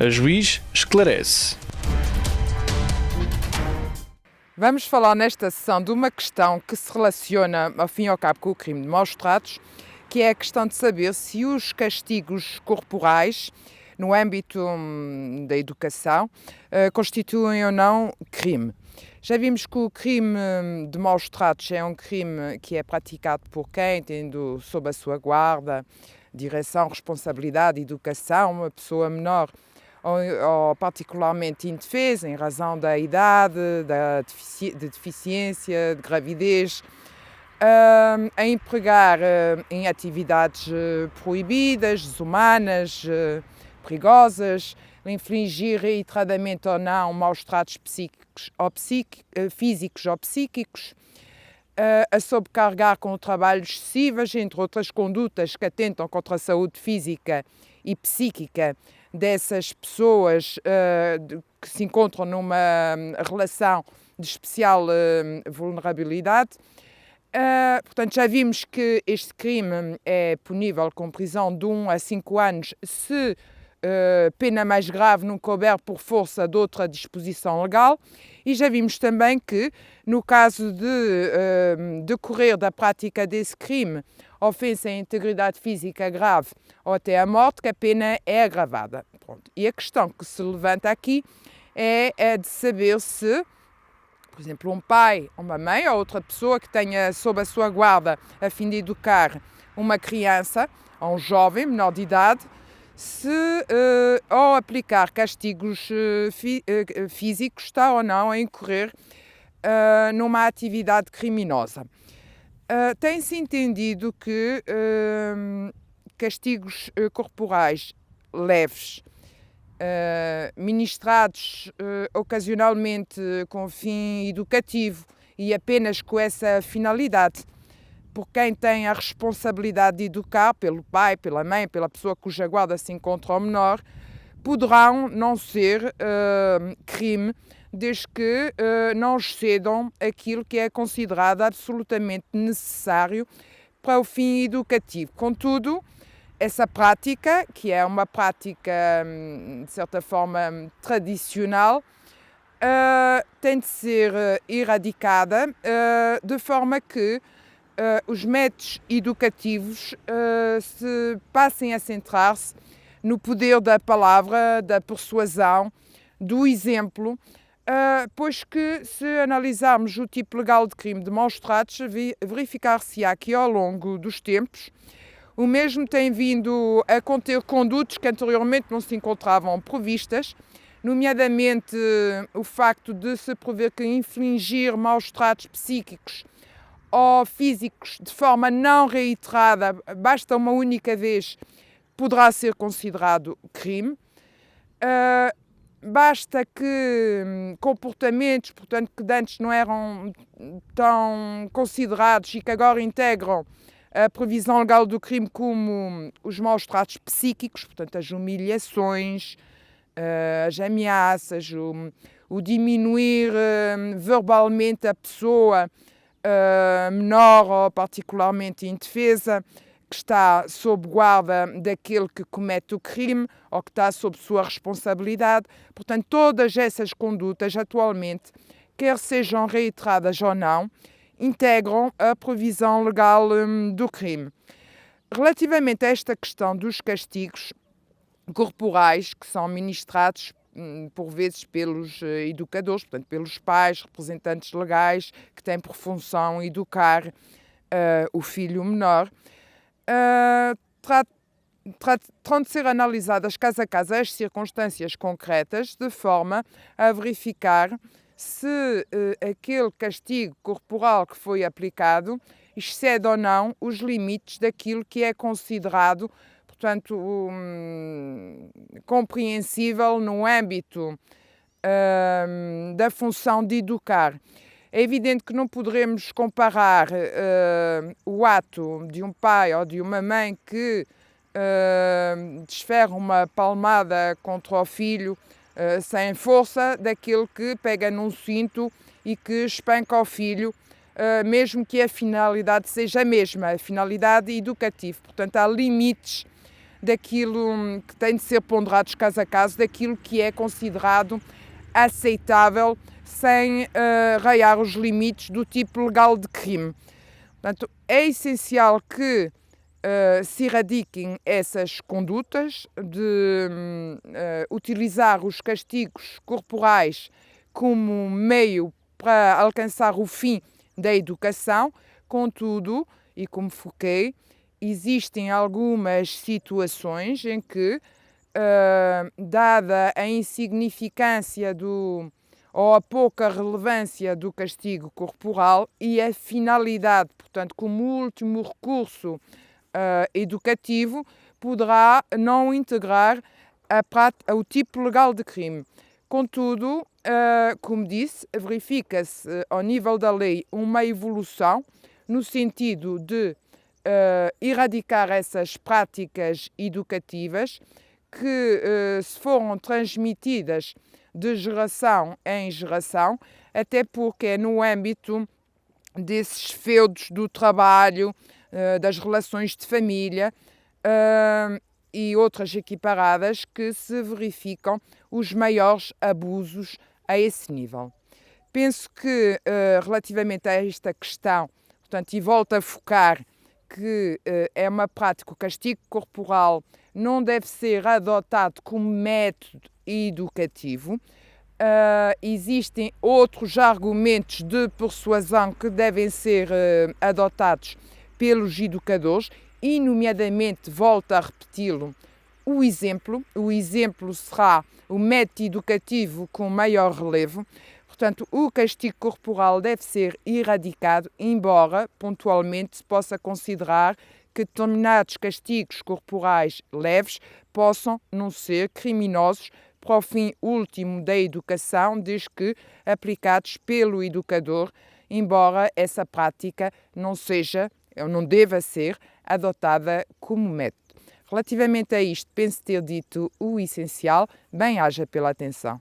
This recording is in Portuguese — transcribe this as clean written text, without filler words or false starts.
A juiz esclarece. Vamos falar nesta sessão de uma questão que se relaciona, ao fim e ao cabo, com o crime de maus-tratos, que é a questão de saber se os castigos corporais, no âmbito da educação, constituem ou não crime. Já vimos que o crime de maus-tratos é um crime que é praticado por quem, tendo sob a sua guarda, direção, responsabilidade, educação, uma pessoa menor ou particularmente indefesa, em razão da idade, de deficiência, de gravidez, a empregar em atividades proibidas, desumanas, perigosas, infligir reiteradamente ou não maus-tratos físicos ou psíquicos, a sobrecarregar com trabalhos excessivos, entre outras condutas que atentam contra a saúde física e psíquica dessas pessoas que se encontram numa relação de especial vulnerabilidade. Portanto, já vimos que este crime é punível com prisão de 1 a 5 anos se pena mais grave não couber por força de outra disposição legal, e já vimos também que, no caso de decorrer da prática desse crime, ofensa à integridade física grave ou até a morte, que a pena é agravada. Pronto. E a questão que se levanta aqui é de saber se, por exemplo, um pai, uma mãe ou outra pessoa que tenha sob a sua guarda a fim de educar uma criança ou um jovem menor de idade, se ao aplicar castigos físicos está ou não a incorrer numa atividade criminosa. Tem-se entendido que castigos corporais leves, ministrados ocasionalmente com fim educativo e apenas com essa finalidade, por quem tem a responsabilidade de educar, pelo pai, pela mãe, pela pessoa cuja guarda se encontra ao menor, poderão não ser crime, desde que não excedam aquilo que é considerado absolutamente necessário para o fim educativo. Contudo, essa prática, que é uma prática, de certa forma, tradicional, tem de ser erradicada de forma que os métodos educativos se passem a centrar-se no poder da palavra, da persuasão, do exemplo, pois que, se analisarmos o tipo legal de crime de maus-tratos, verificar-se-á que ao longo dos tempos o mesmo tem vindo a conter condutos que anteriormente não se encontravam previstas, nomeadamente o facto de se prever que infligir maus-tratos psíquicos ou físicos de forma não reiterada, basta uma única vez, poderá ser considerado crime. Basta que comportamentos, portanto, que antes não eram tão considerados e que agora integram a previsão legal do crime, como os maus-tratos psíquicos, portanto, as humilhações, as ameaças, o diminuir verbalmente a pessoa menor ou particularmente indefesa, que está sob guarda daquele que comete o crime ou que está sob sua responsabilidade. Portanto, todas essas condutas atualmente, quer sejam reiteradas ou não, integram a previsão legal do crime. Relativamente a esta questão dos castigos corporais que são ministrados por vezes pelos educadores, portanto pelos pais, representantes legais, que têm por função educar o filho menor, terão de ser analisadas caso a caso as circunstâncias concretas, de forma a verificar se aquele castigo corporal que foi aplicado excede ou não os limites daquilo que é considerado, portanto, compreensível no âmbito da função de educar. É evidente que não poderemos comparar o ato de um pai ou de uma mãe que desfere uma palmada contra o filho sem força, daquele que pega num cinto e que espanca o filho, mesmo que a finalidade seja a mesma, a finalidade educativa. Portanto, há limites daquilo que tem de ser ponderados caso a caso, daquilo que é considerado aceitável sem raiar os limites do tipo legal de crime. Portanto, é essencial que se erradiquem essas condutas de utilizar os castigos corporais como meio para alcançar o fim da educação. Contudo, e como foquei, existem algumas situações em que, dada a insignificância ou a pouca relevância do castigo corporal e a finalidade, portanto, como último recurso educativo, poderá não integrar o tipo legal de crime. Contudo, como disse, verifica-se ao nível da lei uma evolução no sentido de erradicar essas práticas educativas que se foram transmitidas de geração em geração, até porque é no âmbito desses feudos do trabalho, das relações de família e outras equiparadas que se verificam os maiores abusos a esse nível. Penso que, relativamente a esta questão, portanto, e volto a focar que é uma prática, o castigo corporal não deve ser adotado como método educativo. Existem outros argumentos de persuasão que devem ser adotados pelos educadores e, nomeadamente, volto a repeti-lo, o exemplo. O exemplo será o método educativo com maior relevo. Portanto, o castigo corporal deve ser erradicado, embora, pontualmente, se possa considerar que determinados castigos corporais leves possam não ser criminosos para o fim último da educação, desde que aplicados pelo educador, embora essa prática não seja, ou não deva ser, adotada como método. Relativamente a isto, penso ter dito o essencial. Bem-aja pela atenção.